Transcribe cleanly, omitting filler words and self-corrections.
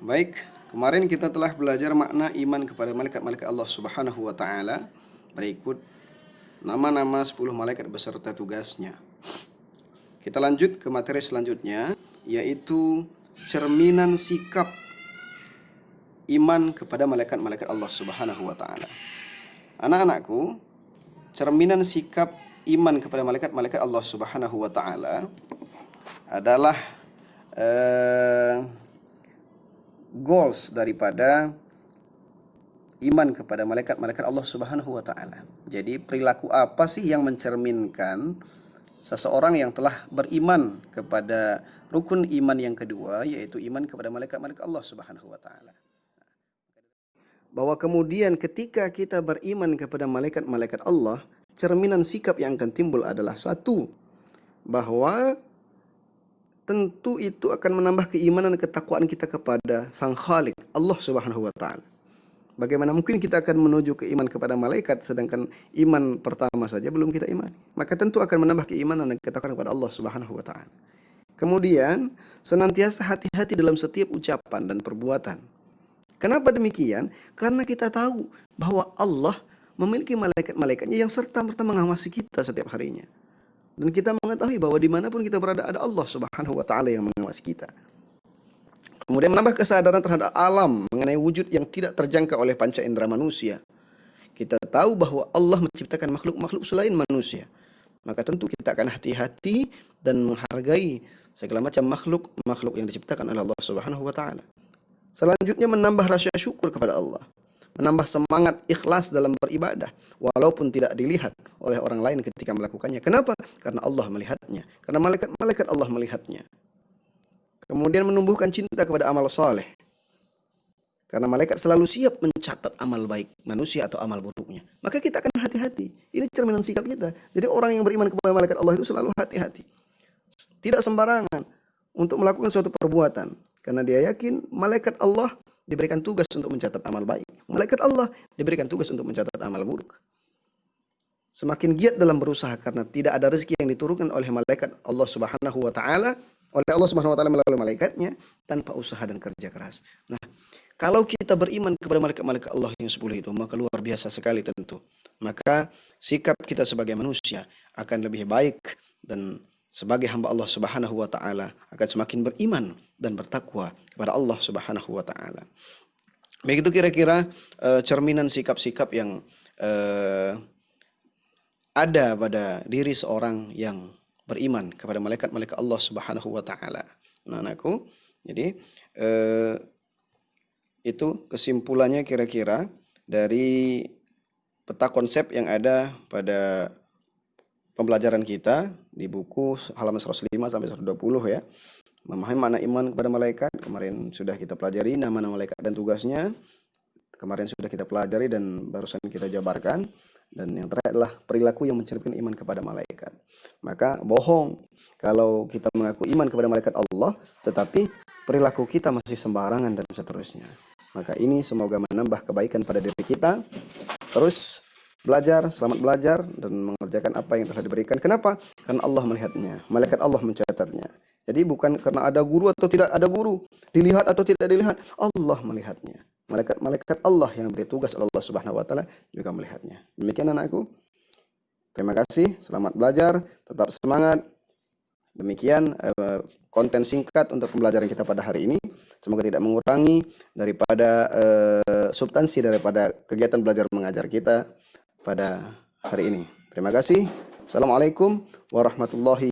Baik, kemarin kita telah belajar makna iman kepada malaikat-malaikat Allah Subhanahu wa taala. Berikut nama-nama 10 malaikat beserta tugasnya. Kita lanjut ke materi selanjutnya, yaitu cerminan sikap iman kepada malaikat-malaikat Allah Subhanahu wa taala. Anak-anakku, cerminan sikap iman kepada malaikat-malaikat Allah Subhanahu wa taala adalah goals daripada iman kepada malaikat-malaikat Allah Subhanahu wa taala. Jadi perilaku apa sih yang mencerminkan seseorang yang telah beriman kepada rukun iman yang kedua, yaitu iman kepada malaikat-malaikat Allah Subhanahu wa taala. Bahwa kemudian ketika kita beriman kepada malaikat-malaikat Allah, cerminan sikap yang akan timbul adalah satu, bahwa tentu itu akan menambah keimanan dan ketakwaan kita kepada Sang Khalik, Allah Subhanahu wa taala. Bagaimana mungkin kita akan menuju ke iman kepada malaikat sedangkan iman pertama saja belum kita imani? Maka tentu akan menambah keimanan dan ketakwaan kepada Allah Subhanahu wa taala. Kemudian senantiasa hati-hati dalam setiap ucapan dan perbuatan. Kenapa demikian? Karena kita tahu bahwa Allah memiliki malaikat-malaikatnya yang serta-merta mengawasi kita setiap harinya. Dan kita mengetahui bahwa dimanapun kita berada ada Allah Subhanahu wa taala yang mengawasi kita. Kemudian menambah kesadaran terhadap alam mengenai wujud yang tidak terjangkau oleh panca indera manusia. Kita tahu bahwa Allah menciptakan makhluk-makhluk selain manusia. Maka tentu kita akan hati-hati dan menghargai segala macam makhluk-makhluk yang diciptakan oleh Allah Subhanahu wa taala. Selanjutnya menambah rasa syukur kepada Allah. Menambah semangat ikhlas dalam beribadah walaupun tidak dilihat oleh orang lain ketika melakukannya. Kenapa? Karena Allah melihatnya. Karena malaikat-malaikat Allah melihatnya. Kemudian menumbuhkan cinta kepada amal saleh. Karena malaikat selalu siap mencatat amal baik manusia atau amal buruknya. Maka kita akan hati-hati. Ini cerminan sikap kita. Jadi orang yang beriman kepada malaikat Allah itu selalu hati-hati. Tidak sembarangan untuk melakukan suatu perbuatan. Karena dia yakin malaikat Allah diberikan tugas untuk mencatat amal baik. Malaikat Allah diberikan tugas untuk mencatat amal buruk. Semakin giat dalam berusaha karena tidak ada rezeki yang diturunkan oleh malaikat Allah Subhanahu wa taala, oleh Allah Subhanahu wa taala melalui malaikatnya tanpa usaha dan kerja keras. Nah, kalau kita beriman kepada malaikat-malaikat Allah yang 10 itu, maka luar biasa sekali tentu. Maka sikap kita sebagai manusia akan lebih baik dan sebagai hamba Allah Subhanahu wa taala akan semakin beriman dan bertakwa kepada Allah Subhanahu wa taala. Begitu kira-kira cerminan sikap-sikap yang ada pada diri seorang yang beriman kepada malaikat-malaikat Allah Subhanahu wa taala. Nah, anakku, jadi itu kesimpulannya kira-kira dari peta konsep yang ada pada pembelajaran kita di buku halaman 105 sampai 120 ya. Memahami makna iman kepada malaikat, kemarin sudah kita pelajari nama-nama malaikat dan tugasnya. Kemarin sudah kita pelajari dan barusan kita jabarkan. Dan yang terakhir adalah perilaku yang mencerminkan iman kepada malaikat. Maka bohong kalau kita mengaku iman kepada malaikat Allah, tetapi perilaku kita masih sembarangan dan seterusnya. Maka ini semoga menambah kebaikan pada diri kita. Terus belajar, selamat belajar dan mengerjakan apa yang telah diberikan. Kenapa? Karena Allah melihatnya, malaikat Allah mencatatnya. Jadi bukan karena ada guru atau tidak ada guru, dilihat atau tidak dilihat, Allah melihatnya. Malaikat Allah yang beri tugas oleh Allah Subhanahu wa taala juga melihatnya. Demikian anakku. Terima kasih, selamat belajar, tetap semangat. Demikian konten singkat untuk pembelajaran kita pada hari ini. Semoga tidak mengurangi daripada substansi daripada kegiatan belajar mengajar kita pada hari ini. Terima kasih. Assalamualaikum warahmatullahi